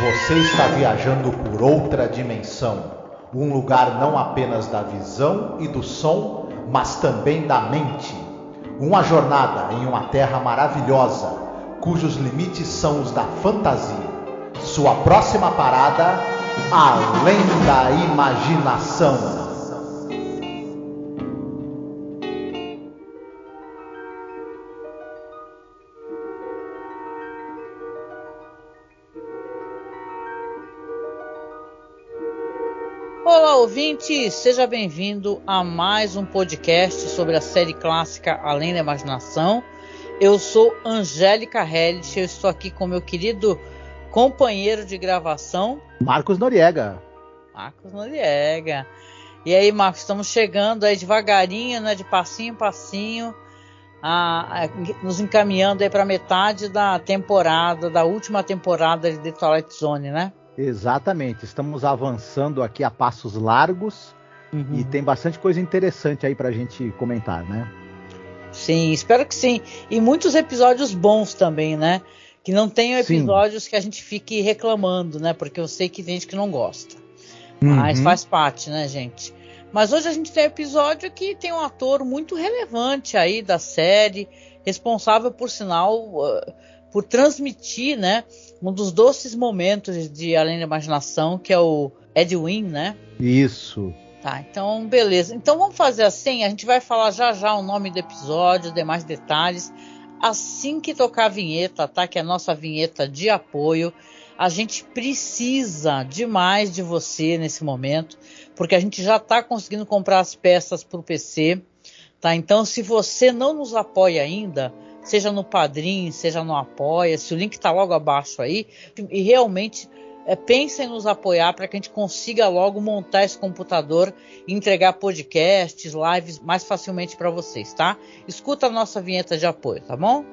Você está viajando por outra dimensão, um lugar não apenas da visão e do som, mas também da mente. Uma jornada em uma terra maravilhosa, cujos limites são os da fantasia. Sua próxima parada, além da imaginação. Olá, ouvinte! Seja bem-vindo a mais um podcast sobre a série clássica Além da Imaginação. Eu sou Angélica Hellish, eu estou aqui com meu querido companheiro de gravação, Marcos Noriega. E aí, Marcos, estamos chegando aí devagarinho, né, de passinho em passinho, nos encaminhando aí para metade da última temporada de The Twilight Zone, né? Exatamente, estamos avançando aqui a passos largos e tem bastante coisa interessante aí pra gente comentar, né? Sim, espero que sim. E muitos episódios bons também, né? Que não tenham episódios que a gente fique reclamando, né? Porque eu sei que tem gente que não gosta. Mas faz parte, né, gente? Mas hoje a gente tem um episódio que tem um ator muito relevante aí da série, responsável, por sinal, por transmitir, né, um dos doces momentos de Além da Imaginação, que é o Edwin, né? Isso. Tá, então beleza. Então vamos fazer assim, a gente vai falar já o nome do episódio, demais detalhes, assim que tocar a vinheta, tá? Que é a nossa vinheta de apoio. A gente precisa demais de você nesse momento, porque a gente já está conseguindo comprar as peças para o PC, tá? Então se você não nos apoia ainda, seja no Padrim, seja no Apoia-se, o link está logo abaixo aí, e realmente pensa em nos apoiar para que a gente consiga logo montar esse computador e entregar podcasts, lives mais facilmente para vocês, tá? Escuta a nossa vinheta de apoio, tá bom?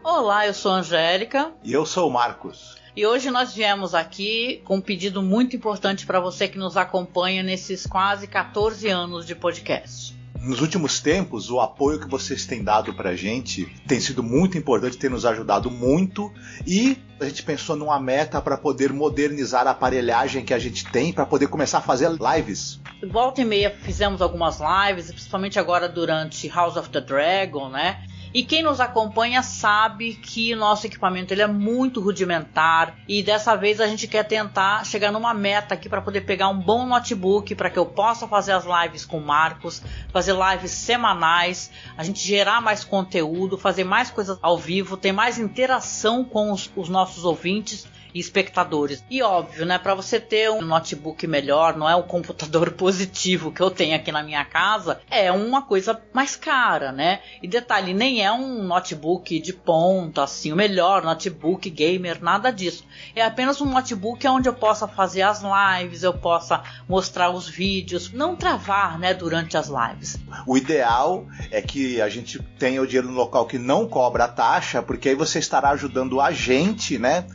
Olá, eu sou a Angélica. E eu sou o Marcos. E hoje nós viemos aqui com um pedido muito importante para você que nos acompanha nesses quase 14 anos de podcast. Nos últimos tempos, o apoio que vocês têm dado pra gente tem sido muito importante, tem nos ajudado muito, e a gente pensou numa meta para poder modernizar a aparelhagem que a gente tem, para poder começar a fazer lives. Volta e meia fizemos algumas lives, principalmente agora durante House of the Dragon, né? E quem nos acompanha sabe que nosso equipamento ele é muito rudimentar, e dessa vez a gente quer tentar chegar numa meta aqui para poder pegar um bom notebook para que eu possa fazer as lives com o Marcos, fazer lives semanais, a gente gerar mais conteúdo, fazer mais coisas ao vivo, ter mais interação com os nossos ouvintes e espectadores. E óbvio, né, para você ter um notebook melhor, não é o computador positivo que eu tenho aqui na minha casa, é uma coisa mais cara, né? E detalhe, nem é um notebook de ponta, assim, o melhor notebook gamer, nada disso. É apenas um notebook onde eu possa fazer as lives, eu possa mostrar os vídeos, não travar, né, durante as lives. O ideal é que a gente tenha o dinheiro no local que não cobra a taxa, porque aí você estará ajudando a gente, né?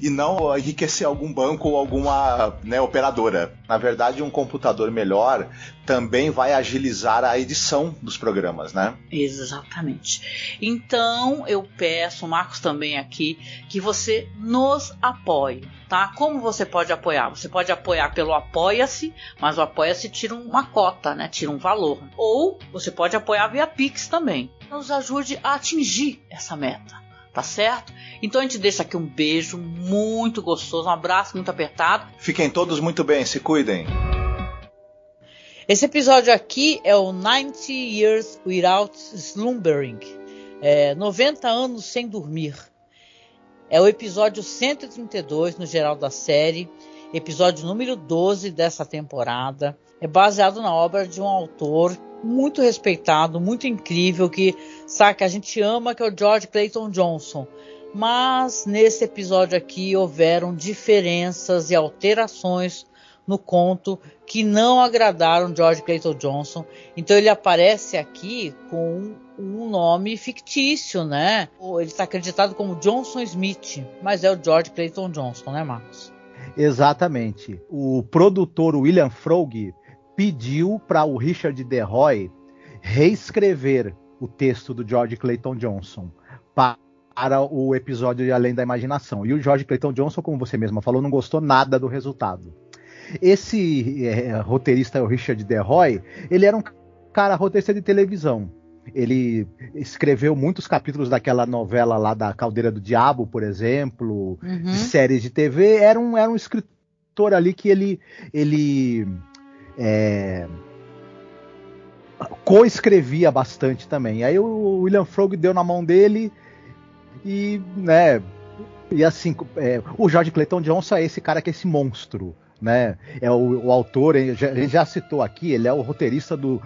E não enriquecer algum banco ou alguma, né, operadora. Na verdade, um computador melhor também vai agilizar a edição dos programas, né? Exatamente. Então, eu peço, o Marcos também aqui, que você nos apoie, tá? Como você pode apoiar? Você pode apoiar pelo Apoia-se, mas o Apoia-se tira uma cota, né? Tira um valor. Ou você pode apoiar via Pix também. Nos ajude a atingir essa meta. Tá certo? Então a gente deixa aqui um beijo muito gostoso, um abraço muito apertado. Fiquem todos muito bem, se cuidem. Esse episódio aqui é o 90 Years Without Slumbering, 90 anos sem dormir. É o episódio 132 no geral da série, episódio número 12 dessa temporada. É baseado na obra de um autor muito respeitado, muito incrível, que sabe que a gente ama, que é o George Clayton Johnson. Mas nesse episódio aqui houveram diferenças e alterações no conto que não agradaram George Clayton Johnson. Então ele aparece aqui com um nome fictício, né? Ele está acreditado como Johnson Smith, mas é o George Clayton Johnson, né, Marcos? Exatamente. O produtor William Froug pediu para o Richard DeRoy reescrever o texto do George Clayton Johnson para para o episódio de Além da Imaginação. E o George Clayton Johnson, como você mesma falou, não gostou nada do resultado. Esse roteirista, o Richard DeRoy, ele era um cara roteirista de televisão. Ele escreveu muitos capítulos daquela novela lá da Caldeira do Diabo, por exemplo, de séries de TV. Era um escritor ali que ele co-escrevia bastante também. Aí o William Froug deu na mão dele e, né, e assim, o George Clayton Johnson é esse cara que é esse monstro, né? É o autor, ele já citou aqui, ele é o roteirista do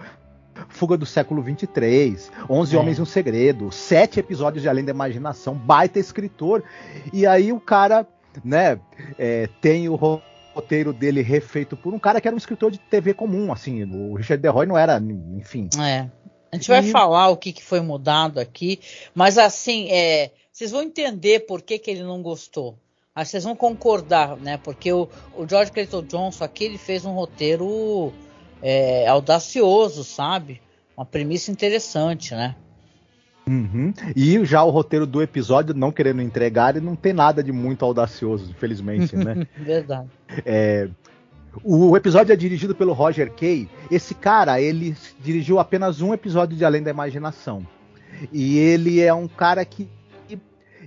Fuga do Século 23, 11 Homens e um Segredo, 7 episódios de Além da Imaginação, baita escritor. E aí o cara, né, tem o roteiro dele refeito por um cara que era um escritor de TV comum, assim, o Richard DeRoy não era, enfim. A gente vai falar o que foi mudado aqui, mas assim, vocês vão entender por que ele não gostou. Aí vocês vão concordar, né? Porque o George Clayton Johnson aqui, ele fez um roteiro audacioso, sabe? Uma premissa interessante, né? E já o roteiro do episódio, não querendo entregar, ele não tem nada de muito audacioso, infelizmente, né? Verdade. O episódio é dirigido pelo Roger Kay. Esse cara, ele dirigiu apenas um episódio de Além da Imaginação. E ele é um cara que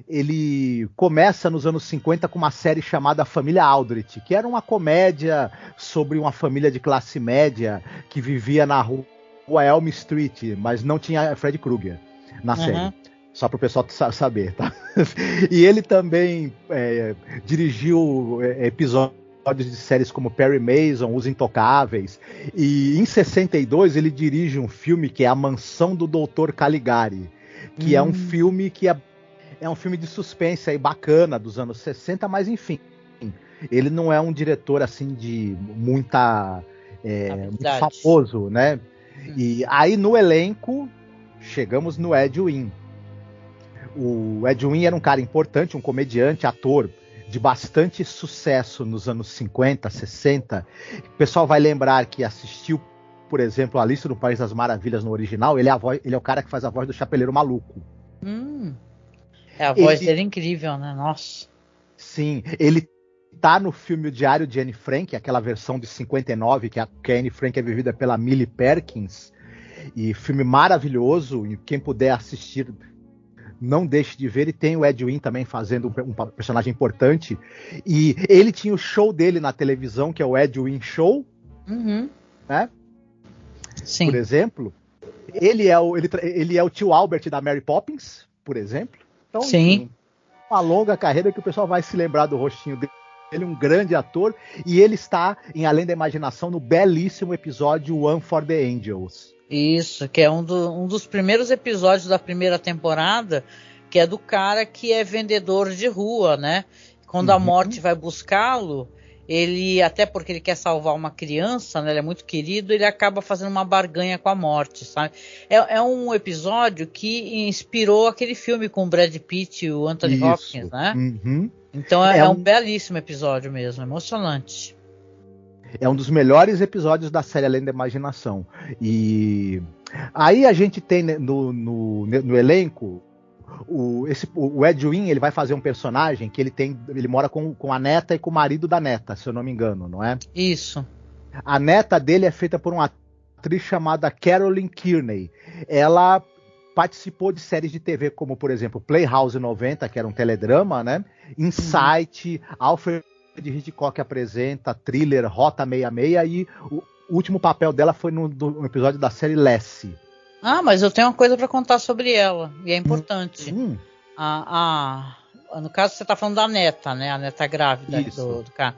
ele começa nos anos 50 com uma série chamada Família Aldrich, que era uma comédia sobre uma família de classe média que vivia na rua Elm Street, mas não tinha Fred Krueger na série. Só para o pessoal saber, tá? E ele também dirigiu episódios de séries como Perry Mason, Os Intocáveis. E em 62 ele dirige um filme que é A Mansão do Dr. Caligari, que é um filme que é um filme de suspense aí bacana dos anos 60, mas enfim, ele não é um diretor assim de muito famoso, né? E aí no elenco chegamos no Ed Wynn. O Ed Wynn era um cara importante, um comediante, ator de bastante sucesso nos anos 50, 60. O pessoal vai lembrar que assistiu, por exemplo, Alice no País das Maravilhas no original. Ele é o cara que faz a voz do Chapeleiro Maluco. A voz dele é incrível, né? Nossa. Sim, ele tá no filme O Diário de Anne Frank, aquela versão de 59, que a Anne Frank é vivida pela Millie Perkins. E filme maravilhoso, e quem puder assistir, não deixe de ver. E tem o Ed Wynn também fazendo um personagem importante. E ele tinha o show dele na televisão, que é o Ed Wynn Show. Né? Sim. Por exemplo. Ele é o tio Albert da Mary Poppins, por exemplo. Então, enfim, uma longa carreira que o pessoal vai se lembrar do rostinho dele. Ele é um grande ator. E ele está em Além da Imaginação no belíssimo episódio One for the Angels. Isso, que é um dos primeiros episódios da primeira temporada, que é do cara que é vendedor de rua, né? Quando a morte vai buscá-lo, ele, até porque ele quer salvar uma criança, né? Ele é muito querido, ele acaba fazendo uma barganha com a morte, sabe? É um episódio que inspirou aquele filme com o Brad Pitt e o Anthony Hopkins, né? Então é um belíssimo episódio mesmo, emocionante. É um dos melhores episódios da série Além da Imaginação. E aí a gente tem no elenco o Ed Wynn. Ele vai fazer um personagem que ele mora com a neta e com o marido da neta, se eu não me engano, não é? Isso. A neta dele é feita por uma atriz chamada Carolyn Kearney. Ela participou de séries de TV como, por exemplo, Playhouse 90, que era um teledrama, né? Insight, Alfred de Hitchcock apresenta, Thriller, Rota 66, e o último papel dela foi no episódio da série Lassie. Mas eu tenho uma coisa para contar sobre ela, e é importante. No caso, você está falando da neta, né? A neta grávida do cara.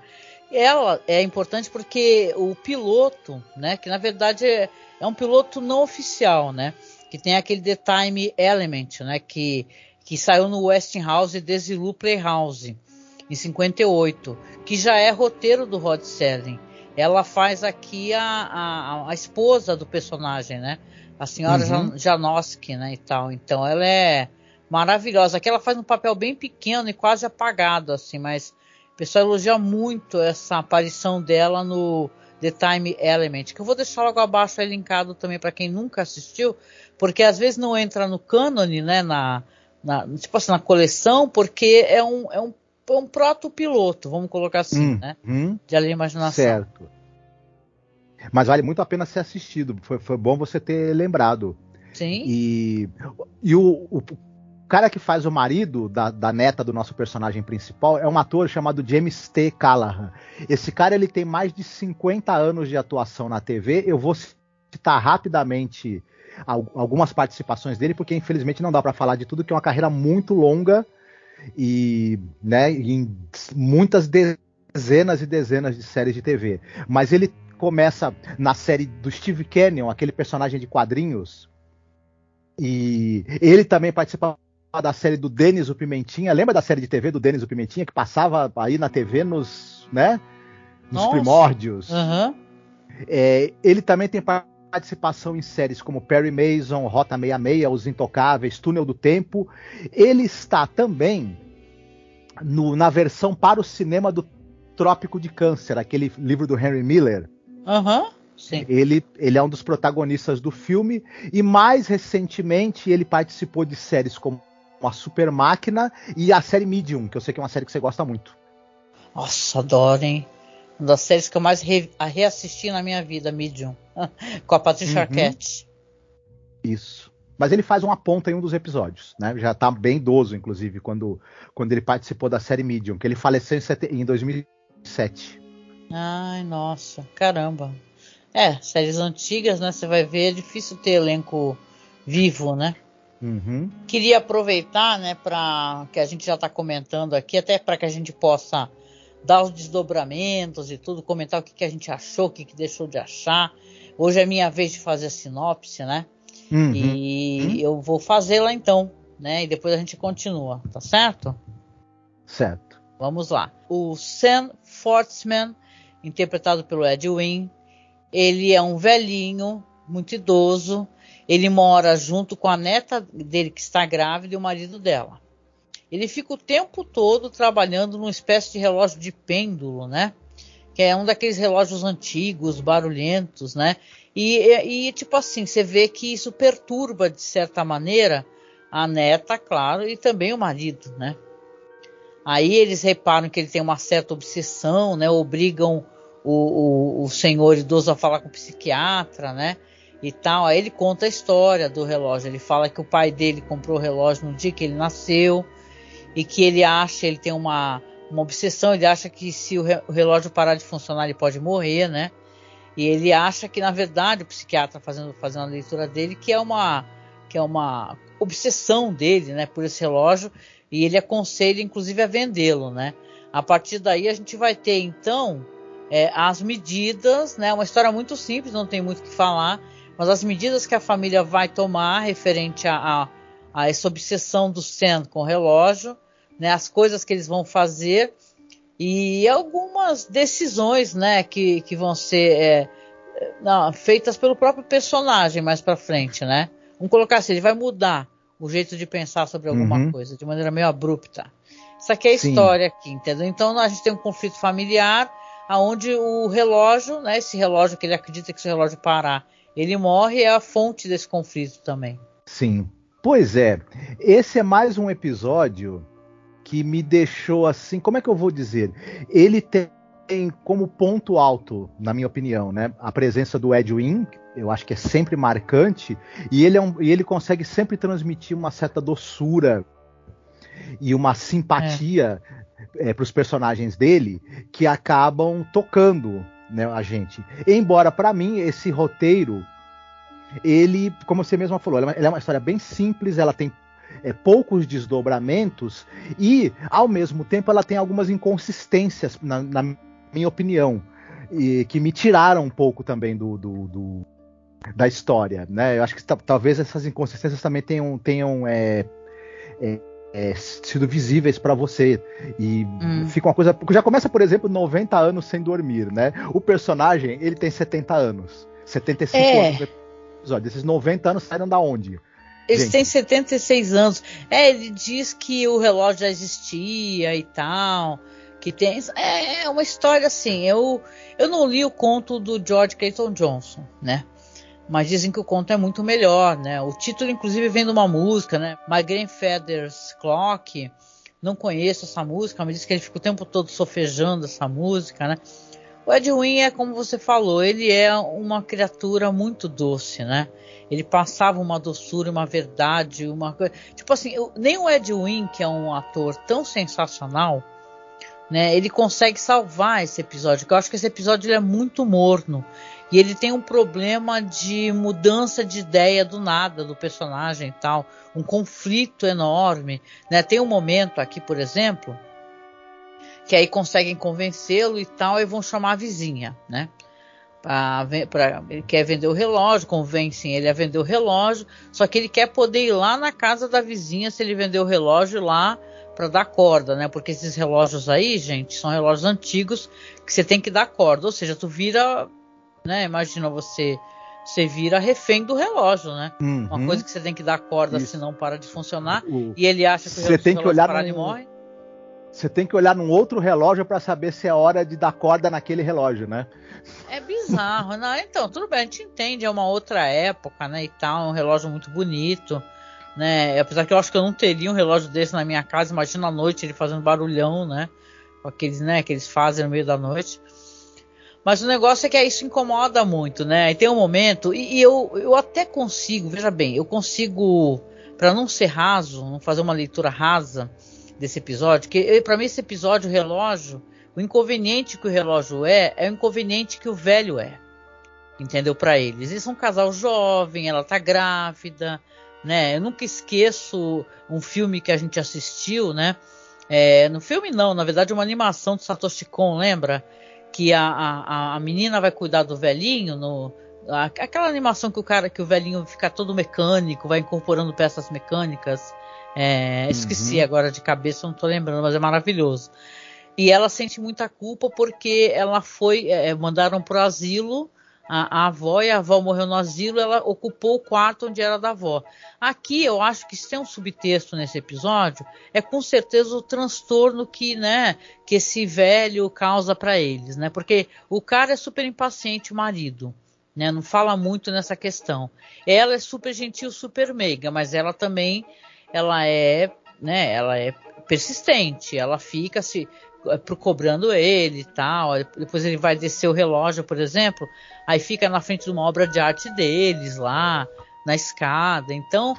Ela é importante porque o piloto, né? Que na verdade é um piloto não oficial, né? Que tem aquele The Time Element, né? Que saiu no Westinghouse e Desilu Playhouse em 58, que já é roteiro do Rod Serling. Ela faz aqui a esposa do personagem, né? A senhora Janoski, né, e tal. Então ela é maravilhosa. Aqui ela faz um papel bem pequeno e quase apagado, assim, mas o pessoal elogia muito essa aparição dela no The Time Element, que eu vou deixar logo abaixo aí linkado também para quem nunca assistiu, porque às vezes não entra no cânone, né, tipo assim, na coleção, porque é um proto-piloto, vamos colocar assim, né? De Além da Imaginação. Certo. Mas vale muito a pena ser assistido. Foi bom você ter lembrado. Sim. E o cara que faz o marido da neta do nosso personagem principal é um ator chamado James T. Callahan. Esse cara ele tem mais de 50 anos de atuação na TV. Eu vou citar rapidamente algumas participações dele, porque infelizmente não dá para falar de tudo, que é uma carreira muito longa e, né, em muitas dezenas e dezenas de séries de TV. Mas ele começa na série do Steve Canyon, aquele personagem de quadrinhos, e ele também participa da série do Denis o Pimentinha. Lembra da série de TV do Denis o Pimentinha, que passava aí na TV nos primórdios? Uhum. Ele também tem participação em séries como Perry Mason, Rota 66, Os Intocáveis, Túnel do Tempo. Ele está também na versão para o cinema do Trópico de Câncer, aquele livro do Henry Miller. Sim. Ele é um dos protagonistas do filme, e mais recentemente ele participou de séries como A Super Máquina e a série Medium, que eu sei que é uma série que você gosta muito. Nossa, adoro, hein? Uma das séries que eu mais reassisti na minha vida, Medium, com a Patricia Arquette. Isso. Mas ele faz uma ponta em um dos episódios, né? Já tá bem idoso, inclusive, quando ele participou da série Medium, que ele faleceu em 2007. Ai, nossa, caramba. Séries antigas, né? Você vai ver, é difícil ter elenco vivo, né? Queria aproveitar, né, para que a gente já está comentando aqui, até para que a gente possa dar os desdobramentos e tudo, comentar o que a gente achou, o que deixou de achar. Hoje é minha vez de fazer a sinopse, né? E eu vou fazê-la então, né? E depois a gente continua, tá certo? Certo. Vamos lá. O Sam Fortsman, interpretado pelo Ed Wynn, ele é um velhinho, muito idoso. Ele mora junto com a neta dele, que está grávida, e o marido dela. Ele fica o tempo todo trabalhando numa espécie de relógio de pêndulo, né? Que é um daqueles relógios antigos, barulhentos, né? E tipo assim, você vê que isso perturba, de certa maneira, a neta, claro, e também o marido, né? Aí eles reparam que ele tem uma certa obsessão, né? Obrigam o senhor idoso a falar com o psiquiatra, né? E tal. Aí ele conta a história do relógio. Ele fala que o pai dele comprou o relógio no dia que ele nasceu e que ele tem uma obsessão. Ele acha que se o relógio parar de funcionar, ele pode morrer, né? E ele acha que, na verdade, o psiquiatra fazendo a leitura dele, que é uma obsessão dele, né, por esse relógio, e ele aconselha, inclusive, a vendê-lo, né? A partir daí a gente vai ter, então, as medidas, né? Uma história muito simples, não tem muito o que falar, mas as medidas que a família vai tomar referente a essa obsessão do Sam com o relógio, né? As coisas que eles vão fazer e algumas decisões, né? Que vão ser feitas pelo próprio personagem mais pra frente, né? Vamos colocar assim, ele vai mudar o jeito de pensar sobre alguma coisa de maneira meio abrupta. Isso aqui é a história aqui, entendeu? Então a gente tem um conflito familiar onde o relógio, né? Esse relógio que ele acredita que se o relógio parar, ele morre, é a fonte desse conflito também. Sim. Pois é. Esse é mais um episódio que me deixou assim, como é que eu vou dizer? Ele tem como ponto alto, na minha opinião, né, a presença do Ed Wynn, eu acho que é sempre marcante, e ele consegue sempre transmitir uma certa doçura e uma simpatia para os personagens dele, que acabam tocando, né, a gente. Embora, para mim, esse roteiro, ele, como você mesma falou, ela é uma história bem simples, ela tem poucos desdobramentos e, ao mesmo tempo, ela tem algumas inconsistências, na minha opinião, e que me tiraram um pouco também da história, né? Eu acho que talvez essas inconsistências também tenham sido visíveis para você, e fica uma coisa, porque já começa, por exemplo, 90 anos sem dormir, né? O personagem, ele tem 70 anos, 75 anos no episódio. Esses 90 anos saíram da onde? Ele tem 76 anos. Ele diz que o relógio já existia e tal, que tem... É uma história assim, eu não li o conto do George Clayton Johnson, né? Mas dizem que o conto é muito melhor, né? O título, inclusive, vem de uma música, né? My Grandfather's Clock. Não conheço essa música, mas diz que ele fica o tempo todo sofejando essa música, né? O Ed Wynn é como você falou, ele é uma criatura muito doce, né? Ele passava uma doçura, uma verdade, uma coisa... Tipo assim, nem o Ed Wynn, que é um ator tão sensacional, né? Ele consegue salvar esse episódio, porque eu acho que esse episódio ele é muito morno. E ele tem um problema de mudança de ideia do nada do personagem e tal. Um conflito enorme, né? Tem um momento aqui, por exemplo, que aí conseguem convencê-lo e tal, e vão chamar a vizinha, né? Ele quer vender o relógio, convencem ele a vender o relógio, só que ele quer poder ir lá na casa da vizinha se ele vender o relógio lá para dar corda, né? Porque esses relógios aí, gente, são relógios antigos que você tem que dar corda, ou seja, tu vira, né? Imagina você vira refém do relógio, né? Uhum. Uma coisa que você tem que dar corda, Isso. senão para de funcionar. E ele acha que o relógio parar e morre. Você tem que olhar num outro relógio para saber se é hora de dar corda naquele relógio, né? É bizarro, não? Então, tudo bem, a gente entende, é uma outra época, né, e tal, é um relógio muito bonito, né, apesar que eu acho que eu não teria um relógio desse na minha casa, imagina à noite ele fazendo barulhão, né, com aqueles, né, que eles fazem no meio da noite. Mas o negócio é que isso incomoda muito, né, e tem um momento, e eu até consigo, veja bem, eu consigo, para não ser raso, não fazer uma leitura rasa desse episódio, que para mim esse episódio, o relógio, o inconveniente que o relógio é o inconveniente que o velho é, entendeu? Para eles. Eles são um casal jovem, ela tá grávida, né? Eu nunca esqueço um filme que a gente assistiu, né? No filme não, na verdade uma animação do Satoshi Kon, lembra? Que a menina vai cuidar do velhinho, aquela animação que o velhinho fica todo mecânico, vai incorporando peças mecânicas. Esqueci agora de cabeça, não tô lembrando, mas é maravilhoso. E ela sente muita culpa porque ela foi, mandaram pro asilo a avó, e a avó morreu no asilo, ela ocupou o quarto onde era da avó. Aqui eu acho que se tem um subtexto nesse episódio, é com certeza o transtorno que esse velho causa para eles, né? Porque o cara é super impaciente, o marido, né? Não fala muito nessa questão. Ela é super gentil, super meiga, mas ela também, ela é persistente, ela fica cobrando ele e tal, depois ele vai descer o relógio, por exemplo, aí fica na frente de uma obra de arte deles lá, na escada. Então,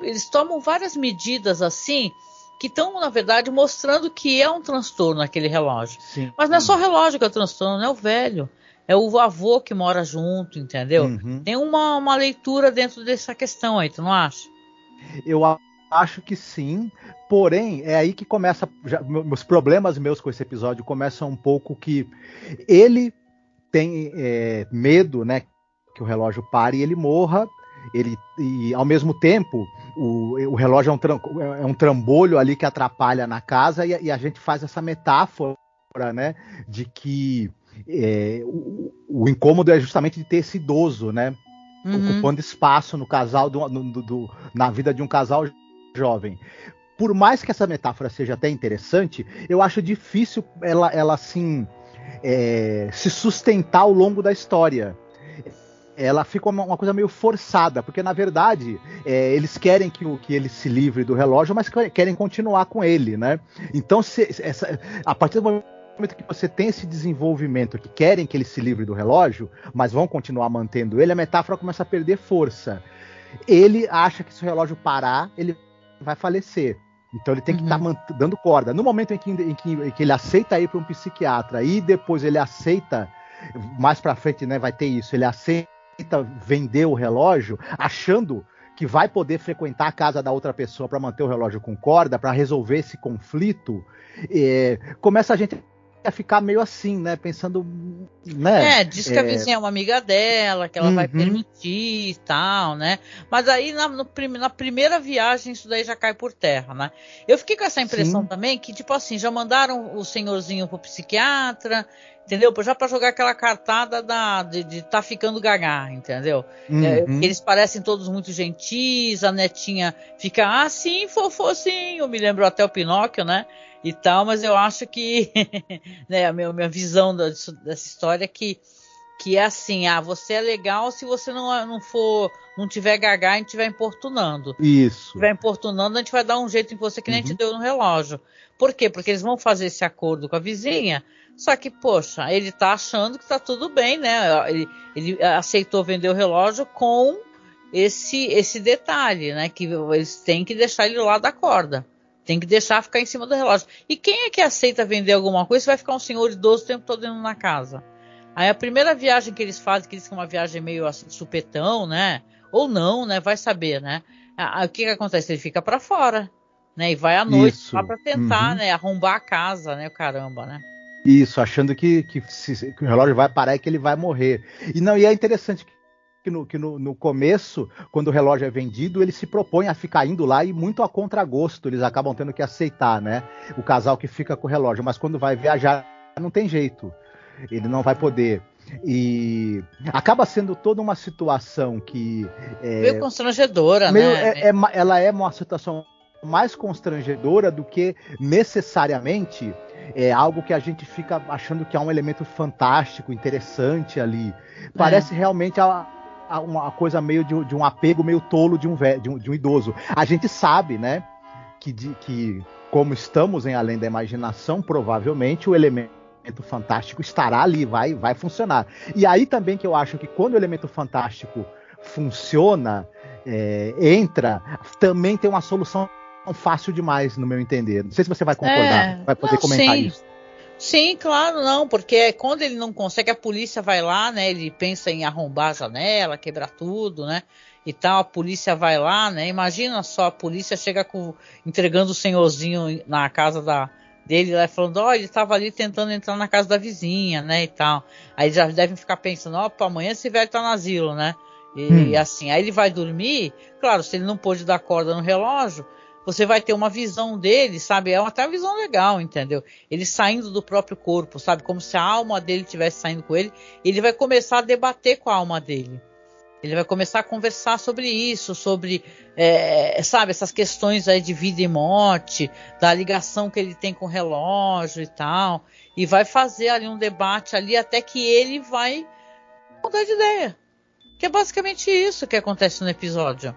eles tomam várias medidas assim, que estão, na verdade, mostrando que é um transtorno aquele relógio. Sim. Mas não é só o relógio que é o transtorno, não é o velho. É o avô que mora junto, entendeu? Tem uma leitura dentro dessa questão aí, tu não acha? Eu acho que sim, porém é aí que começa meus problemas com esse episódio começam um pouco, que ele tem medo, né, que o relógio pare e ele morra, e ao mesmo tempo o relógio é um trambolho ali que atrapalha na casa, e a gente faz essa metáfora, né, de que o incômodo é justamente de ter esse idoso, né, ocupando espaço no casal, na vida de um casal jovem. Por mais que essa metáfora seja até interessante, eu acho difícil ela assim, se sustentar ao longo da história. Ela fica uma coisa meio forçada, porque na verdade eles querem que ele se livre do relógio, mas querem continuar com ele, né? Então, a partir do momento que você tem esse desenvolvimento, que querem que ele se livre do relógio, mas vão continuar mantendo ele, a metáfora começa a perder força. Ele acha que se o relógio parar, ele vai falecer. Então ele tem que estar dando corda. No momento em que ele aceita ir para um psiquiatra, e depois ele aceita, mais para frente, né, vai ter isso, ele aceita vender o relógio, achando que vai poder frequentar a casa da outra pessoa para manter o relógio com corda, para resolver esse conflito, começa a gente a ficar meio assim, né, pensando, né? Diz que a vizinha é uma amiga dela, que ela vai permitir e tal, né? Mas aí na primeira viagem isso daí já cai por terra, né? Eu fiquei com essa impressão também que, tipo assim, já mandaram o senhorzinho pro psiquiatra, entendeu? Já pra jogar aquela cartada de tá ficando gaga, entendeu? Eles parecem todos muito gentis, a netinha fica, sim, fofozinho, me lembrou até o Pinóquio, né? E tal, mas eu acho que né, a minha visão dessa história é que que é assim, você é legal se você não tiver gaga e não estiver importunando. Isso. Se estiver importunando, a gente vai dar um jeito em você que nem a gente deu no relógio. Por quê? Porque eles vão fazer esse acordo com a vizinha, só que, poxa, ele tá achando que tá tudo bem, né? Ele aceitou vender o relógio com esse detalhe, né? Que eles têm que deixar ele lá da corda. Tem que deixar ficar em cima do relógio. E quem é que aceita vender alguma coisa se vai ficar um senhor idoso o tempo todo dentro na casa? Aí a primeira viagem que eles fazem, que eles são uma viagem meio assim, supetão, né? Ou não, né? Vai saber, né? O que acontece? Ele fica para fora, né? E vai à noite lá para tentar, né? Arrombar a casa, né? O caramba, né? Isso, achando que o relógio vai parar e que ele vai morrer. E é interessante que no começo, quando o relógio é vendido, ele se propõe a ficar indo lá e muito a contragosto, eles acabam tendo que aceitar, né? O casal que fica com o relógio, mas quando vai viajar, não tem jeito. Ele não vai poder. E acaba sendo toda uma situação que... meio constrangedora, né? Ela é uma situação mais constrangedora do que necessariamente algo que a gente fica achando que é um elemento fantástico, interessante ali. Parece realmente uma coisa meio de um apego meio tolo de um idoso. A gente sabe, né, que como estamos em Além da Imaginação, provavelmente o elemento fantástico estará ali, vai funcionar. E aí também que eu acho que quando o elemento fantástico funciona, entra, também tem uma solução fácil demais, no meu entender. Não sei se você vai concordar, vai poder comentar isso. Sim, claro, não, porque quando ele não consegue, a polícia vai lá, né? Ele pensa em arrombar a janela, quebrar tudo, né? E tal, a polícia vai lá, né? Imagina só, a polícia chega entregando o senhorzinho na casa dele, lá falando, ele estava ali tentando entrar na casa da vizinha, né? E tal. Aí já devem ficar pensando, amanhã esse velho tá no asilo, né? E assim, aí ele vai dormir, claro, se ele não pôde dar corda no relógio, você vai ter uma visão dele, sabe? Até uma visão legal, entendeu? Ele saindo do próprio corpo, sabe? Como se a alma dele estivesse saindo com ele. Ele vai começar a debater com a alma dele. Ele vai começar a conversar sobre isso, sobre, sabe, essas questões aí de vida e morte, da ligação que ele tem com o relógio e tal. E vai fazer ali um debate ali até que ele vai mudar de ideia. Que é basicamente isso que acontece no episódio.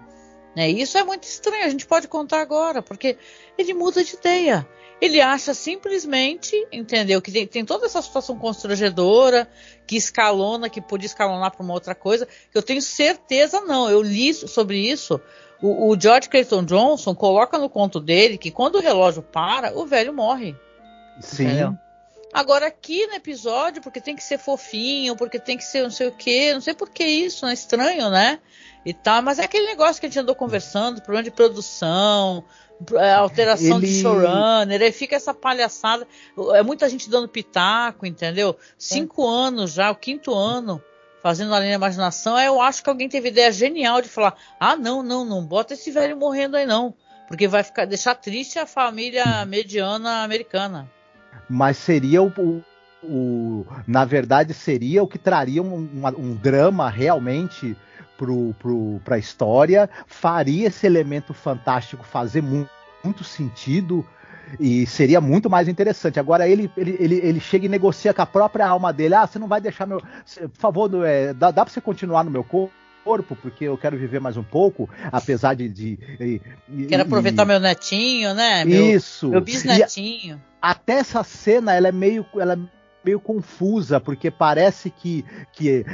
Isso é muito estranho, a gente pode contar agora, porque ele muda de ideia. Ele acha simplesmente, entendeu, que tem toda essa situação constrangedora, que escalona, que podia escalonar para uma outra coisa, que eu tenho certeza não. Eu li sobre isso. O George Clayton Johnson coloca no conto dele que quando o relógio para, o velho morre. Sim. Entendeu? Agora aqui no episódio, porque tem que ser fofinho, porque tem que ser não sei o quê, não sei por que isso, é estranho, né? E tal, mas é aquele negócio que a gente andou conversando, problema de produção, alteração de showrunner, aí fica essa palhaçada, muita gente dando pitaco, entendeu? 5 anos já, o 5º ano, fazendo Além da Imaginação, eu acho que alguém teve ideia genial de falar, não bota esse velho morrendo aí não, porque vai deixar triste a família mediana americana. Mas seria na verdade seria o que traria um drama realmente para a história, faria esse elemento fantástico fazer muito sentido e seria muito mais interessante. Agora ele chega e negocia com a própria alma dele, você não vai deixar por favor, dá para você continuar no meu corpo, porque eu quero viver mais um pouco, apesar quero aproveitar meu netinho, né? Meu bisnetinho. Até essa cena, ela é meio confusa, porque parece que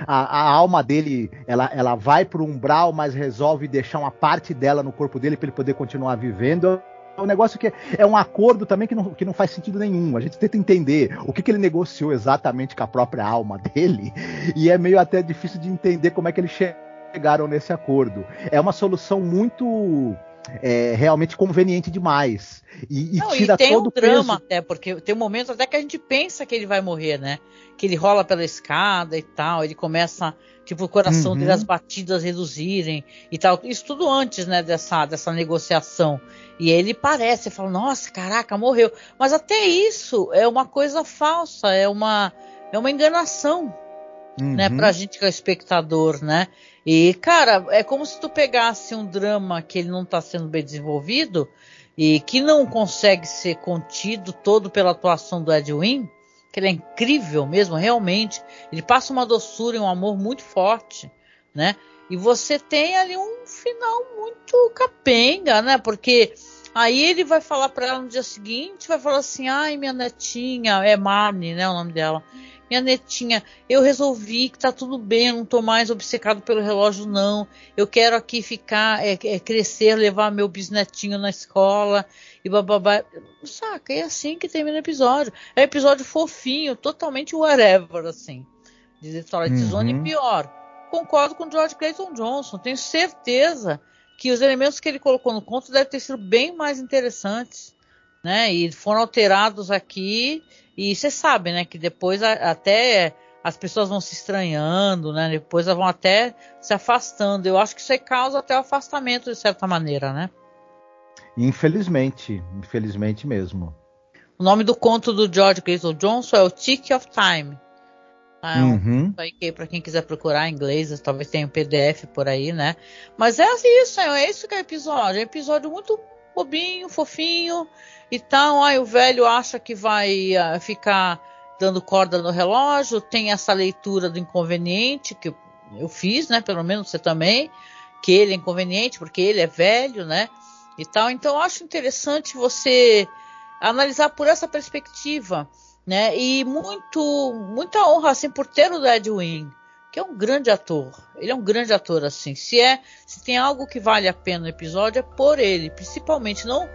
a alma dele, ela vai pro umbral, mas resolve deixar uma parte dela no corpo dele para ele poder continuar vivendo. É um negócio que é um acordo também que não faz sentido nenhum. A gente tenta entender o que ele negociou exatamente com a própria alma dele, e é meio até difícil de entender como é que eles chegaram nesse acordo. É uma solução muito... realmente conveniente demais e tira tem todo um drama até, porque tem um momento até que a gente pensa que ele vai morrer, né? Que ele rola pela escada e tal, ele começa, tipo, o coração dele, as batidas reduzirem e tal, isso tudo antes, né, dessa negociação, e ele fala, nossa, caraca, morreu, mas até isso é uma coisa falsa, é uma enganação, né, pra gente que é espectador, né? E, cara, é como se tu pegasse um drama que ele não está sendo bem desenvolvido e que não consegue ser contido todo pela atuação do Ed Wynn, que ele é incrível mesmo, realmente. Ele passa uma doçura e um amor muito forte, né? E você tem ali um final muito capenga, né? Porque aí ele vai falar para ela no dia seguinte, vai falar assim, ai, minha netinha, é Marnie, né, o nome dela. Minha netinha, eu resolvi que tá tudo bem, eu não tô mais obcecado pelo relógio, não. Eu quero aqui ficar, crescer, levar meu bisnetinho na escola e bababá. Saca, é assim que termina o episódio. É um episódio fofinho, totalmente whatever, assim. De Twilight Zone e pior. Concordo com o George Clayton Johnson, tenho certeza que os elementos que ele colocou no conto devem ter sido bem mais interessantes, né? E foram alterados aqui, e você sabe, né? Que depois até as pessoas vão se estranhando, né? Depois elas vão até se afastando. Eu acho que isso aí causa até o afastamento de certa maneira, né? Infelizmente mesmo. O nome do conto do George Clayton Johnson é o Tick of Time. Para quem quiser procurar em inglês, talvez tenha um PDF por aí, né? Mas é isso que é o episódio. É um episódio muito bobinho, fofinho e tal. Aí o velho acha que vai ficar dando corda no relógio. Tem essa leitura do inconveniente que eu fiz, né? Pelo menos você também. Que ele é inconveniente porque ele é velho, né? E tal. Então eu acho interessante você analisar por essa perspectiva, né? E muita honra assim por ter o Ed Wynn, que é um grande ator. Ele é um grande ator assim. Se tem algo que vale a pena no episódio é por ele, principalmente não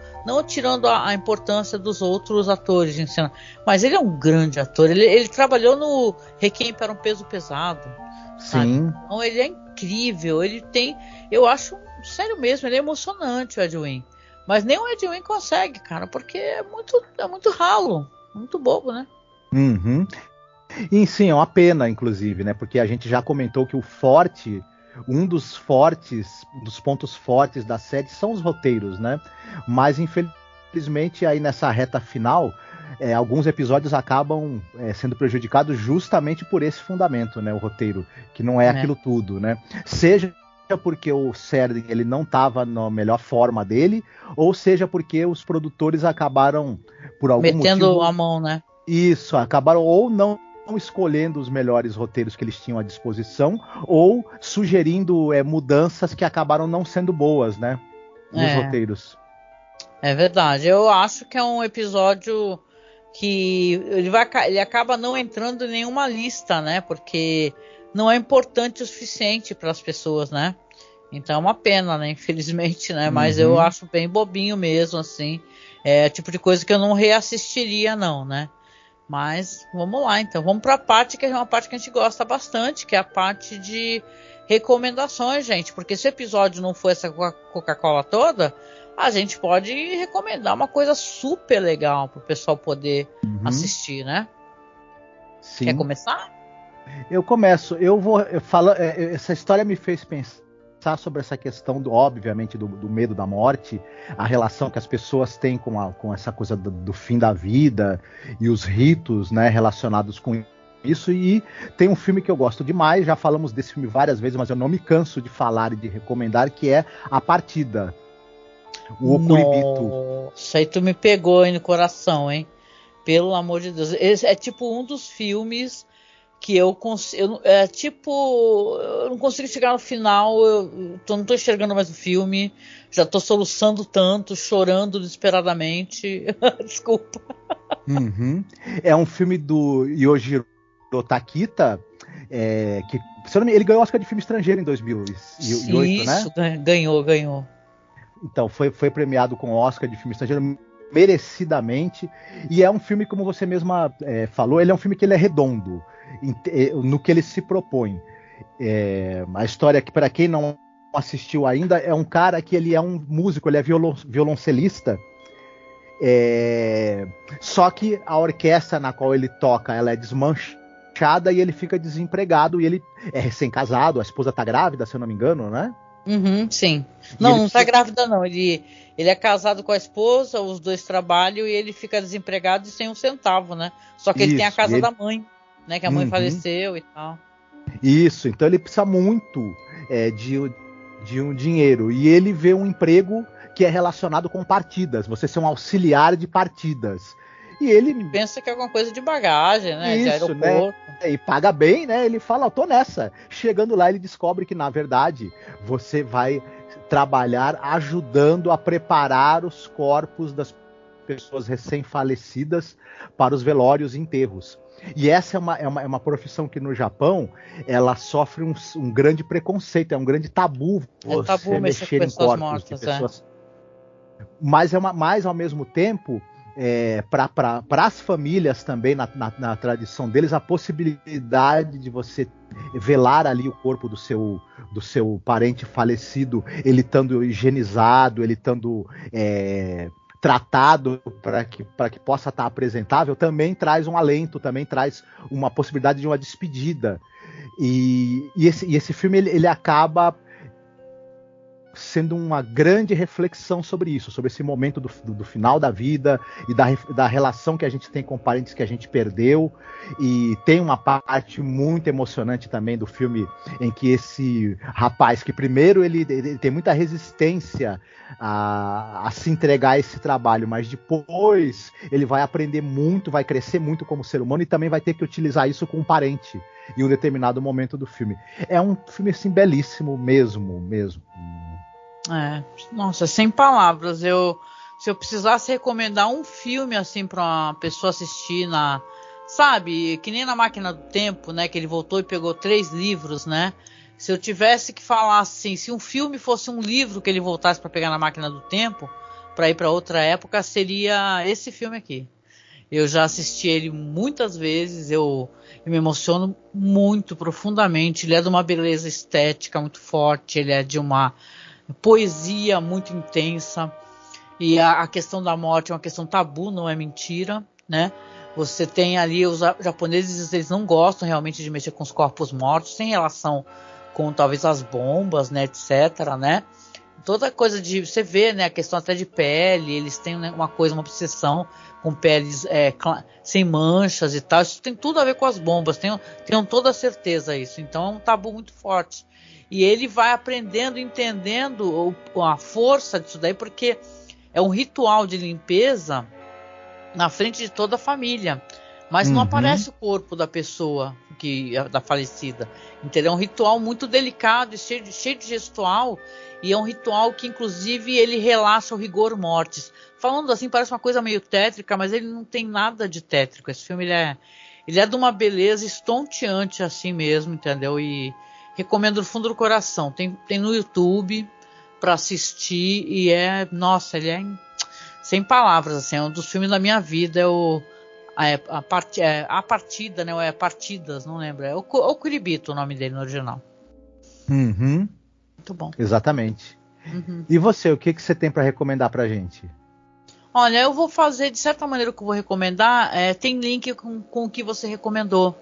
tirando a importância dos outros atores em cena, mas ele é um grande ator. Ele trabalhou no Requiem para um Peso Pesado. Sabe? Sim. Então ele é incrível. Ele tem, eu acho, sério mesmo, ele é emocionante o Ed Wynn. Mas nem o Ed Wynn consegue, cara, porque é muito ralo. Muito bobo, né? E sim, é uma pena, inclusive, né? Porque a gente já comentou que um dos pontos fortes da série são os roteiros, né? Mas infelizmente aí nessa reta final, alguns episódios acabam sendo prejudicados justamente por esse fundamento, né? O roteiro, que não é aquilo tudo, né? Seja porque o Serling ele não estava na melhor forma dele, ou seja porque os produtores acabaram por algum metendo motivo, a mão, né? Isso, acabaram ou não escolhendo os melhores roteiros que eles tinham à disposição, ou sugerindo mudanças que acabaram não sendo boas, né? Nos roteiros. É verdade. Eu acho que é um episódio que ele acaba não entrando em nenhuma lista, né? Porque não é importante o suficiente para as pessoas, né? Então é uma pena, né? Infelizmente, né? Mas eu acho bem bobinho mesmo, assim. É o tipo de coisa que eu não reassistiria, não, né? Mas vamos lá, então. Vamos para a parte que é uma parte que a gente gosta bastante, que é a parte de recomendações, gente. Porque se o episódio não for essa Coca-Cola toda, a gente pode recomendar uma coisa super legal para o pessoal poder assistir, né? Sim. Quer começar? Eu começo. Eu vou falar. Essa história me fez pensar sobre essa questão, obviamente, do medo da morte, a relação que as pessoas têm com essa coisa do fim da vida e os ritos, né, relacionados com isso. E tem um filme que eu gosto demais, já falamos desse filme várias vezes, mas eu não me canso de falar e de recomendar, que é A Partida, o Okuribito. Nossa, aí tu me pegou aí no coração, hein? Pelo amor de Deus. Esse é tipo um dos filmes que eu não consigo chegar no final, não tô enxergando mais o filme, já tô soluçando tanto, chorando desesperadamente. Desculpa. É um filme do Yojiro Takita, que, se eu não me engano, ele ganhou o Oscar de filme estrangeiro em 2008, isso, né? Ganhou. Então, foi premiado com o Oscar de filme estrangeiro merecidamente, e é um filme, como você mesma falou, ele é um filme que ele é redondo no que ele se propõe. A história, que para quem não assistiu ainda, é um cara que ele é um músico, ele é violoncelista, só que a orquestra na qual ele toca, ela é desmanchada e ele fica desempregado, e ele é recém-casado, a esposa tá grávida, se eu não me engano, né? Sim. Não tá grávida não, ele é casado com a esposa, os dois trabalham e ele fica desempregado e sem um centavo, né? Só que ele tem a casa da mãe, né? Que a mãe faleceu e tal. Isso, então ele precisa muito de um dinheiro, e ele vê um emprego que é relacionado com partidas, você ser um auxiliar de partidas. E ele pensa que é alguma coisa de bagagem, né? Isso, de aeroporto. Né? E paga bem, né? Ele fala, eu tô nessa. Chegando lá, ele descobre que, na verdade, você vai trabalhar ajudando a preparar os corpos das pessoas recém-falecidas para os velórios e enterros. E essa é uma profissão que no Japão ela sofre um grande preconceito, é um grande tabu você tabu mexer em corpos mortas, de pessoas. Mas ao mesmo tempo, para as famílias também, na tradição deles, a possibilidade de você velar ali o corpo do seu parente falecido, ele estando higienizado, ele estando tratado para que possa estar apresentável, também traz um alento, também traz uma possibilidade de uma despedida. E esse filme ele acaba sendo uma grande reflexão sobre isso, sobre esse momento do final da vida e da relação que a gente tem com parentes que a gente perdeu. E tem uma parte muito emocionante também do filme em que esse rapaz, que primeiro ele tem muita resistência a se entregar a esse trabalho, mas depois ele vai aprender muito, vai crescer muito como ser humano e também vai ter que utilizar isso com um parente em um determinado momento do filme. É um filme assim belíssimo mesmo. Nossa, sem palavras. Se eu precisasse recomendar um filme assim para uma pessoa assistir sabe, que nem na Máquina do Tempo, né, que ele voltou e pegou 3 livros, né? Se eu tivesse que falar assim, se um filme fosse um livro que ele voltasse para pegar na Máquina do Tempo, para ir para outra época, seria esse filme aqui. Eu já assisti ele muitas vezes, eu me emociono muito profundamente. Ele é de uma beleza estética muito forte, ele é de uma poesia muito intensa, e a questão da morte é uma questão tabu, não é mentira, né? Você tem ali os japoneses, eles não gostam realmente de mexer com os corpos mortos, sem relação com talvez as bombas, né, etc, né? Toda coisa de, você vê, né, a questão até de pele, eles têm, né, uma obsessão com peles sem manchas e tal. Isso tem tudo a ver com as bombas, tenham toda a certeza isso. Então é um tabu muito forte. E ele vai aprendendo, entendendo a força disso daí, porque é um ritual de limpeza na frente de toda a família. Mas não aparece o corpo da pessoa, da falecida. Entendeu? É um ritual muito delicado e cheio de gestual. E é um ritual que, inclusive, ele relaxa o rigor mortis. Falando assim, parece uma coisa meio tétrica, mas ele não tem nada de tétrico. Esse filme ele é de uma beleza estonteante assim mesmo, entendeu? E recomendo do fundo do coração. Tem no YouTube para assistir e nossa, ele é sem palavras, assim, é um dos filmes da minha vida. A Partida, né? Ou é Partidas, não lembro. É o Kuribito, o nome dele no original. Muito bom. Exatamente. E você, o que você tem para recomendar pra gente? Olha, eu vou fazer, de certa maneira, o que eu vou recomendar tem link com o que você recomendou,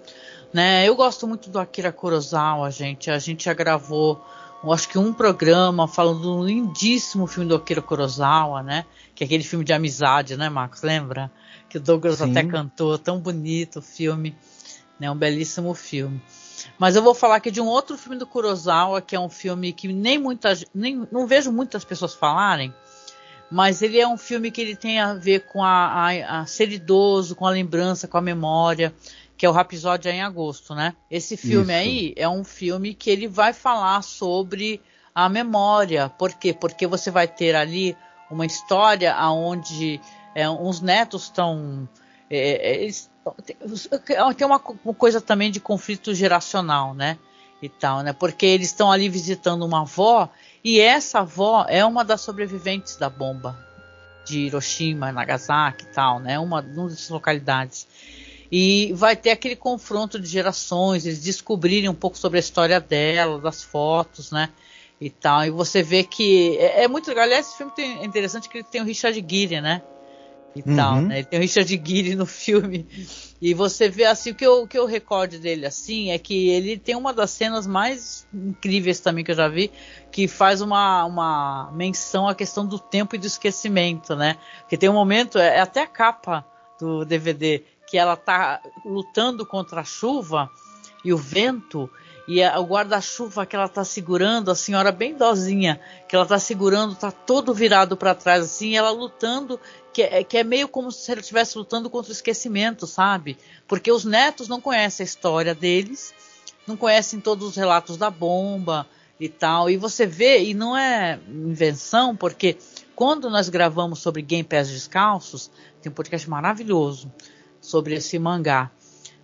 né? Eu gosto muito do Akira Kurosawa, gente. A gente já gravou, eu acho que um programa falando do lindíssimo filme do Akira Kurosawa, né? Que é aquele filme de amizade, né, Marcos? Lembra? Que o Douglas até cantou, tão bonito o filme, né? Um belíssimo filme. Mas eu vou falar aqui de um outro filme do Kurosawa, que é um filme que não vejo muitas pessoas falarem, mas ele é um filme que ele tem a ver com a ser idoso, com a lembrança, com a memória, que é o Rhapsódia em Agosto, né? Esse filme aí é um filme que ele vai falar sobre a memória. Por quê? Porque você vai ter ali uma história onde uns netos estão... tem uma coisa também de conflito geracional, né? E tal, né? Porque eles estão ali visitando uma avó, e essa avó é uma das sobreviventes da bomba de Hiroshima, Nagasaki e tal, né? Uma dessas localidades. E vai ter aquele confronto de gerações, eles descobrirem um pouco sobre a história dela, das fotos, né? E tal. E você vê que é muito legal. Aliás, esse filme é interessante que ele tem o Richard Gere, né? E tal, né? Ele tem o Richard Gere no filme. E você vê assim, o que eu recordo dele assim é que ele tem uma das cenas mais incríveis também que eu já vi, que faz uma menção à questão do tempo e do esquecimento, né? Porque tem um momento, até a capa do DVD, que ela tá lutando contra a chuva e o vento, E o guarda-chuva que ela tá segurando, a senhora bem dozinha, que ela tá segurando, tá todo virado para trás, assim, ela lutando, que é meio como se ela estivesse lutando contra o esquecimento, sabe? Porque os netos não conhecem a história deles, não conhecem todos os relatos da bomba e tal. E você vê, e não é invenção, porque quando nós gravamos sobre Game Pés Descalços, tem um podcast maravilhoso sobre esse mangá.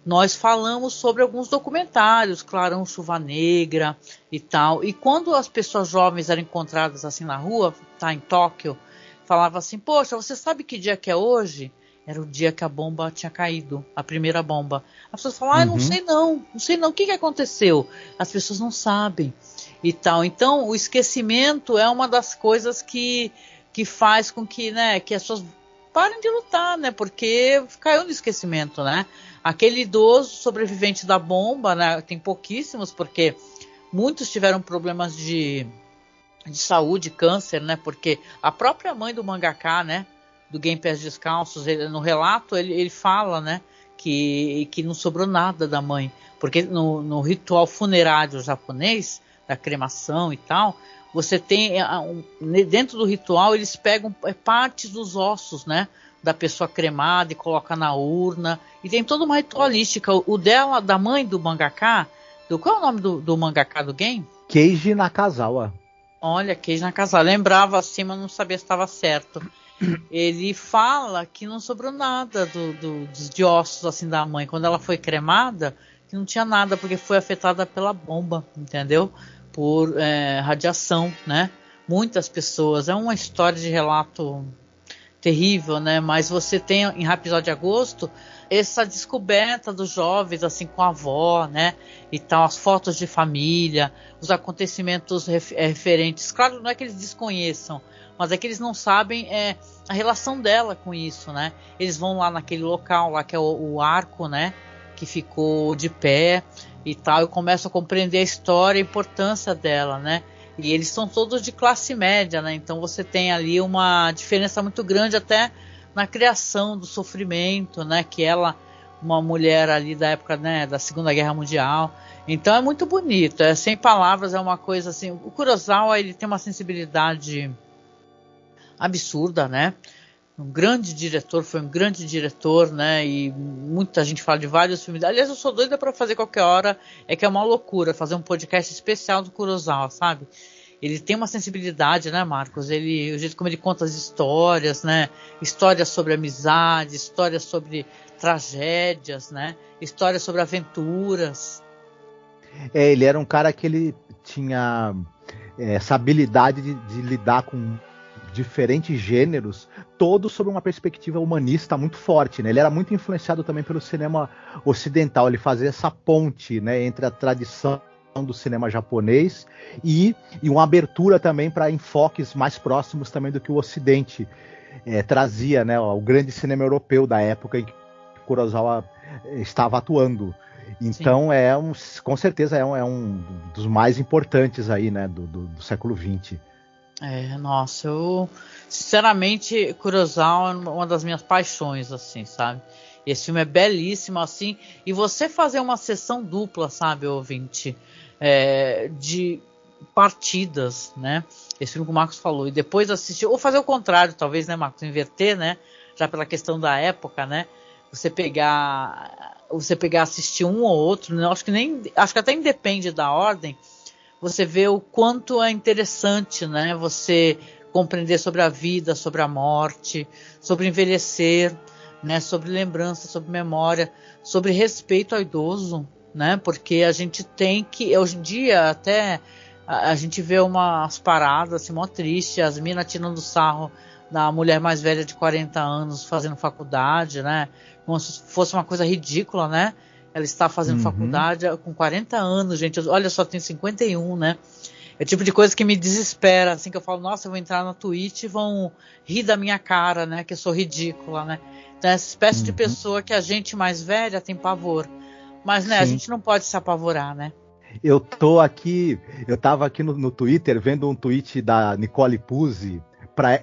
Nós falamos sobre alguns documentários, Clarão Chuva Negra e tal. E quando as pessoas jovens eram encontradas assim na rua, tá em Tóquio, falava assim, poxa, você sabe que dia que é hoje? Era o dia que a bomba tinha caído, a primeira bomba. As pessoas falam, não sei não, o que aconteceu? As pessoas não sabem e tal. Então, o esquecimento é uma das coisas que faz com que, né, que as pessoas parem de lutar, né, porque caiu no esquecimento, né. Aquele idoso sobrevivente da bomba, né, tem pouquíssimos, porque muitos tiveram problemas de saúde, câncer, né, porque a própria mãe do mangaka, né, do Game Pés Descalços, no relato ele fala, né, que não sobrou nada da mãe, porque no ritual funerário japonês, da cremação e tal, você tem, dentro do ritual, eles pegam partes dos ossos, né, da pessoa cremada e coloca na urna, e tem toda uma ritualística. O dela, da mãe do mangaka, qual é o nome do mangaka do game? Keiji Nakazawa. Olha, Keiji Nakazawa, lembrava assim, mas não sabia se estava certo. Ele fala que não sobrou nada de ossos assim da mãe, quando ela foi cremada, que não tinha nada, porque foi afetada pela bomba, entendeu? Por radiação, né? Muitas pessoas, é uma história de relato terrível, né? Mas você tem em Rhapsody de Agosto essa descoberta dos jovens assim com a avó, né? E tal, as fotos de família, os acontecimentos referentes. Claro, não é que eles desconheçam, mas é que eles não sabem a relação dela com isso, né? Eles vão lá naquele local lá que é o arco, né? Que ficou de pé e tal, e começam a compreender a história e a importância dela, né? E eles são todos de classe média, né? Então você tem ali uma diferença muito grande até na criação do sofrimento, né? Que ela, uma mulher ali da época, né, da Segunda Guerra Mundial. Então é muito bonito, sem palavras, é uma coisa assim. O Kurosawa, ele tem uma sensibilidade absurda, né? Foi um grande diretor, né? E muita gente fala de vários filmes. Aliás, eu sou doida para fazer qualquer hora, que é uma loucura fazer um podcast especial do Kurosawa, sabe? Ele tem uma sensibilidade, né, Marcos? O jeito como ele conta as histórias, né? Histórias sobre amizade, histórias sobre tragédias, né? Histórias sobre aventuras. Ele era um cara que ele tinha essa habilidade de lidar com diferentes gêneros, todos sob uma perspectiva humanista muito forte, né? Ele era muito influenciado também pelo cinema ocidental, ele fazia essa ponte, né, entre a tradição do cinema japonês e uma abertura também para enfoques mais próximos também do que o Ocidente trazia, né? O grande cinema europeu da época em que Kurosawa estava atuando. Então com certeza é um dos mais importantes aí, né, do século XX. Nossa, eu sinceramente, Kurosawa é uma das minhas paixões, assim, sabe? Esse filme é belíssimo, assim, e você fazer uma sessão dupla, sabe, ouvinte, de partidas, né? Esse filme que o Marcos falou, e depois assistir, ou fazer o contrário, talvez, né, Marcos, inverter, né? Já pela questão da época, né? Você pegar assistir um ou outro, né? Acho que até independe da ordem. Você vê o quanto é interessante, né? Você compreender sobre a vida, sobre a morte, sobre envelhecer, né? Sobre lembrança, sobre memória, sobre respeito ao idoso, né? Porque a gente tem que, hoje em dia, até a gente vê umas paradas assim, mó triste, as minas tirando sarro da mulher mais velha de 40 anos fazendo faculdade, né? Como se fosse uma coisa ridícula, né? Ela está fazendo faculdade com 40 anos, gente. Olha só, tem 51, né? É o tipo de coisa que me desespera, assim, que eu falo, nossa, eu vou entrar na Twitch e vão rir da minha cara, né? Que eu sou ridícula, né? Então, essa espécie de pessoa que a gente mais velha tem pavor. Mas, né, a gente não pode se apavorar, né? Eu tava aqui no Twitter vendo um tweet da Nicole Puzzi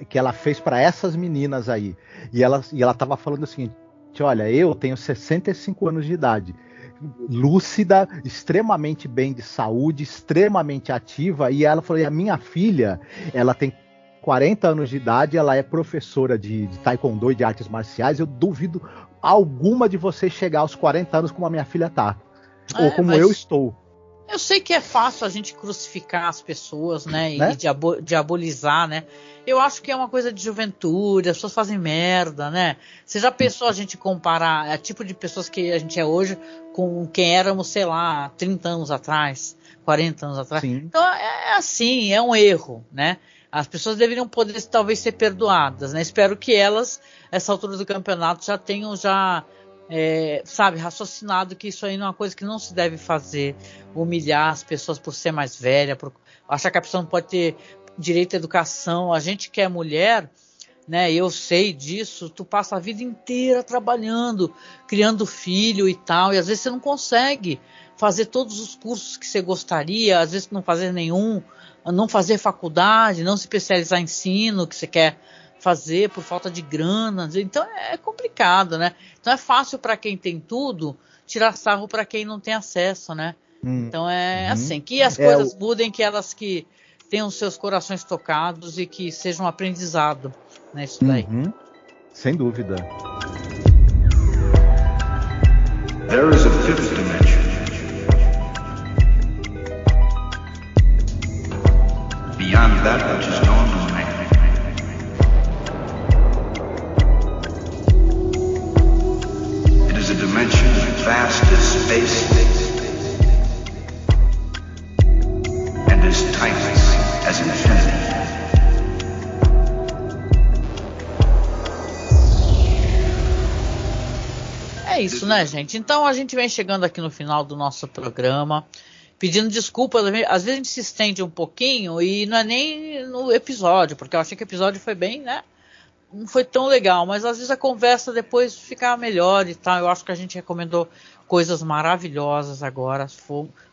que ela fez para essas meninas aí. E ela tava falando o seguinte: olha, eu tenho 65 anos de idade. lúcida, extremamente bem de saúde, extremamente ativa, e ela falou, e a minha filha, ela tem 40 anos de idade, ela é professora de taekwondo e de artes marciais, eu duvido alguma de vocês chegar aos 40 anos como a minha filha tá, ou como eu estou. Eu sei que é fácil a gente crucificar as pessoas, né, e diabolizar, né. Eu acho que é uma coisa de juventude, as pessoas fazem merda, né. Você já pensou a gente comparar o tipo de pessoas que a gente é hoje com quem éramos, sei lá, 30 anos atrás, 40 anos atrás? Sim. Então é assim, é um erro, né. As pessoas deveriam poder talvez ser perdoadas, né. Espero que elas, essa altura do campeonato, já tenham raciocinado que isso aí não é uma coisa que não se deve fazer, humilhar as pessoas por ser mais velha, por achar que a pessoa não pode ter direito à educação. A gente que é mulher, né, eu sei disso, tu passa a vida inteira trabalhando, criando filho e tal, e às vezes você não consegue fazer todos os cursos que você gostaria, às vezes não fazer nenhum, não fazer faculdade, não se especializar em ensino que você quer fazer por falta de grana, então é complicado, né? Então é fácil para quem tem tudo tirar sarro para quem não tem acesso, né? Então assim, que as coisas mudem, que elas que tenham seus corações tocados e que seja um aprendizado, né? Isso daí. Sem dúvida. There is a fifth dimension. Beyond that which is known to man. A dimension vast as space and as timeless as infinity. É isso, né, gente? Então a gente vem chegando aqui no final do nosso programa, pedindo desculpa. Às vezes a gente se estende um pouquinho e não é nem no episódio, porque eu achei que o episódio foi bem, né? Não foi tão legal, mas às vezes a conversa depois fica melhor e tal. Eu acho que a gente recomendou coisas maravilhosas agora,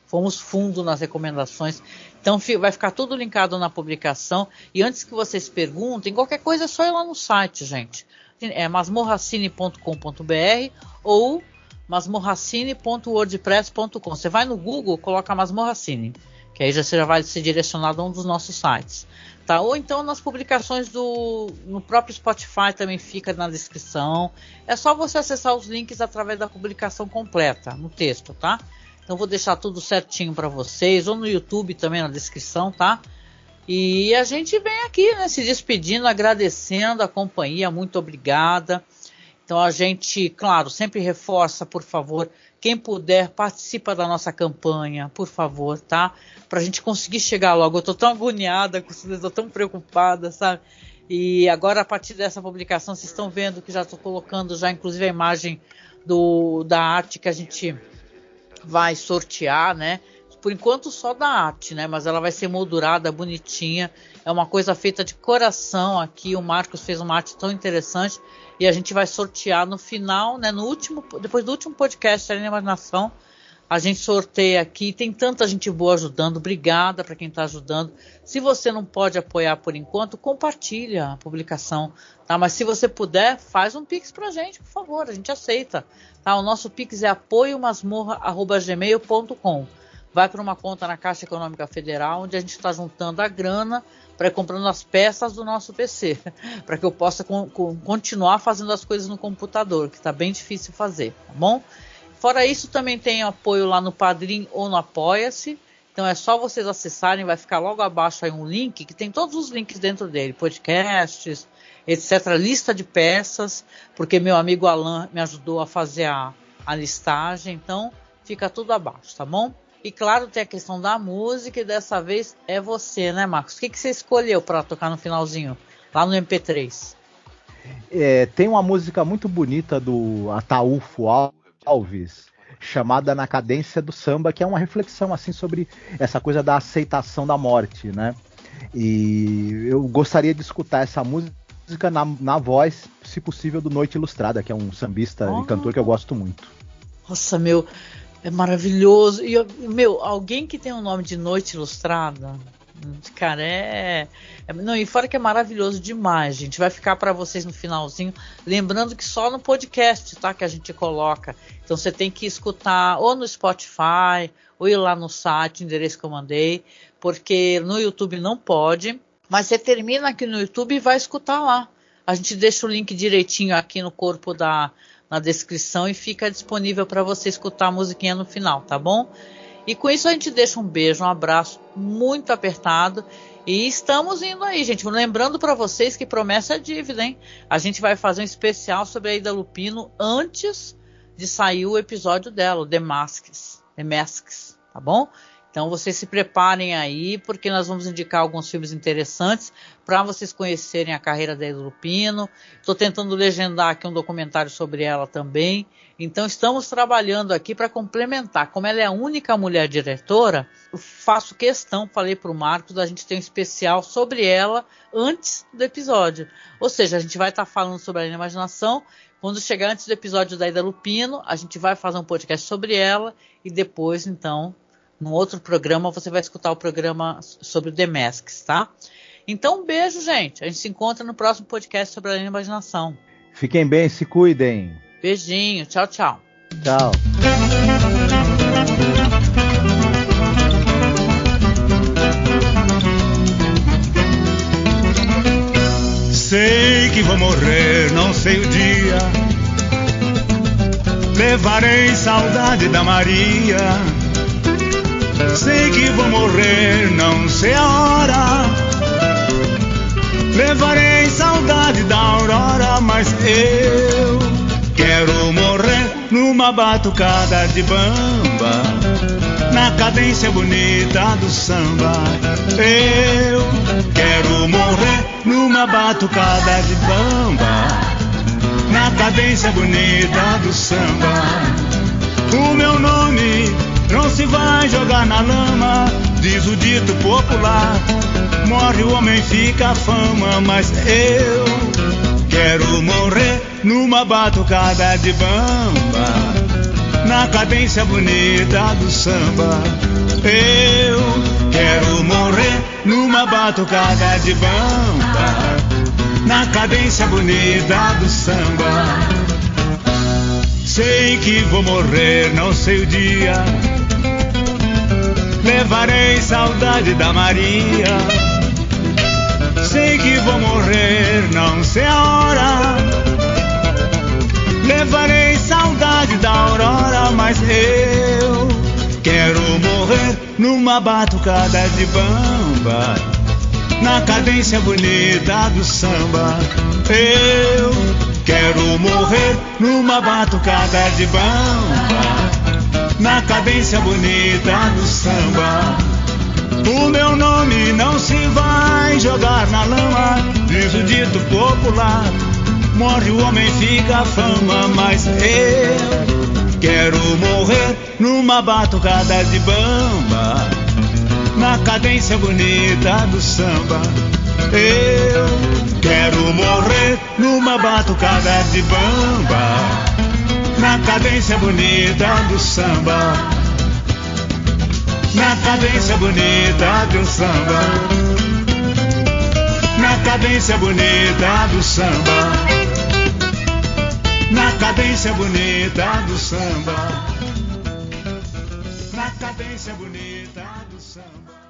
fomos fundo nas recomendações, então vai ficar tudo linkado na publicação. E antes que vocês perguntem, qualquer coisa é só ir lá no site, gente. É masmorracine.com.br ou masmorracine.wordpress.com. Você vai no Google, coloca Masmorra Cine, que aí já vai ser direcionado a um dos nossos sites. Tá? Ou então nas publicações no próprio Spotify também fica na descrição. É só você acessar os links através da publicação completa, no texto, tá? Então vou deixar tudo certinho para vocês, ou no YouTube também na descrição, tá? E a gente vem aqui, né, se despedindo, agradecendo a companhia, muito obrigada. Então a gente, claro, sempre reforça, por favor, quem puder, participa da nossa campanha, por favor, tá? Pra gente conseguir chegar logo. Eu tô tão agoniada, eu tô tão preocupada, sabe? E agora, a partir dessa publicação, vocês estão vendo que já estou colocando já, inclusive, a imagem da arte que a gente vai sortear, né? Por enquanto só da arte, né? Mas ela vai ser moldurada, bonitinha. É uma coisa feita de coração aqui. O Marcos fez uma arte tão interessante. E a gente vai sortear no final, né? Depois do último podcast, Além da Imaginação, a gente sorteia aqui. Tem tanta gente boa ajudando. Obrigada para quem está ajudando. Se você não pode apoiar por enquanto, compartilha a publicação, tá? Mas se você puder, faz um Pix pra gente, por favor. A gente aceita, tá? O nosso Pix é apoiomasmorra@gmail.com. Vai para uma conta na Caixa Econômica Federal, onde a gente está juntando a grana para ir comprando as peças do nosso PC, para que eu possa continuar fazendo as coisas no computador, que está bem difícil fazer, tá bom? Fora isso, também tem apoio lá no Padrim ou no Apoia-se. Então é só vocês acessarem, vai ficar logo abaixo aí um link, que tem todos os links dentro dele, podcasts, etc, lista de peças, porque meu amigo Alan me ajudou a fazer a listagem, então fica tudo abaixo, tá bom? E claro, tem a questão da música, e dessa vez é você, né, Marcos? O que você escolheu para tocar no finalzinho, lá no MP3? Tem uma música muito bonita do Ataúfo Alves, chamada Na Cadência do Samba, que é uma reflexão assim sobre essa coisa da aceitação da morte, né? E eu gostaria de escutar essa música na voz, se possível, do Noite Ilustrada, que é um sambista e cantor que eu gosto muito. Nossa, meu... É maravilhoso. E, alguém que tem o nome de Noite Ilustrada, cara, Não, e fora que é maravilhoso demais, gente. Vai ficar para vocês no finalzinho. Lembrando que só no podcast, tá? Que a gente coloca. Então você tem que escutar ou no Spotify, ou ir lá no site, endereço que eu mandei. Porque no YouTube não pode. Mas você termina aqui no YouTube e vai escutar lá. A gente deixa o link direitinho aqui no corpo na descrição e fica disponível para você escutar a musiquinha no final, tá bom? E com isso a gente deixa um beijo, um abraço muito apertado. E estamos indo aí, gente. Lembrando para vocês que promessa é dívida, hein? A gente vai fazer um especial sobre a Ida Lupino antes de sair o episódio dela, o The Masks, tá bom? Então vocês se preparem aí, porque nós vamos indicar alguns filmes interessantes para vocês conhecerem a carreira da Ida Lupino. Estou tentando legendar aqui um documentário sobre ela também. Então estamos trabalhando aqui para complementar. Como ela é a única mulher diretora, eu faço questão, falei para o Marcos, da gente ter um especial sobre ela antes do episódio. Ou seja, a gente vai estar falando sobre a imaginação. Quando chegar antes do episódio da Ida Lupino, a gente vai fazer um podcast sobre ela e depois, então, num outro programa, você vai escutar o programa sobre o The Masks, tá? Então, um beijo, gente. A gente se encontra no próximo podcast sobre a imaginação. Fiquem bem, se cuidem. Beijinho. Tchau, tchau. Tchau. Sei que vou morrer, não sei o dia. Levarei saudade da Maria. Sei que vou morrer, não sei a hora. Levarei saudade da aurora, mas eu quero morrer numa batucada de bamba, na cadência bonita do samba. Eu quero morrer numa batucada de bamba, na cadência bonita do samba. O meu nome não se vai jogar na lama, diz o dito popular. Morre o homem, fica a fama, mas eu quero morrer numa batucada de bamba, na cadência bonita do samba. Eu quero morrer numa batucada de bamba, na cadência bonita do samba. Sei que vou morrer, não sei o dia. Levarei saudade da Maria. Sei que vou morrer, não sei a hora. Levarei saudade da aurora, mas eu quero morrer numa batucada de bamba, na cadência bonita do samba. Eu quero morrer numa batucada de bamba, na cadência bonita do samba. O meu nome não se vai jogar na lama, diz o dito popular. Morre o homem, fica a fama, mas eu quero morrer numa batucada de bamba, na cadência bonita do samba. Eu quero morrer numa batucada de bamba, na cadência bonita do samba, na cadência bonita do samba, na cadência bonita do samba, na cadência bonita do samba, na cadência bonita do samba.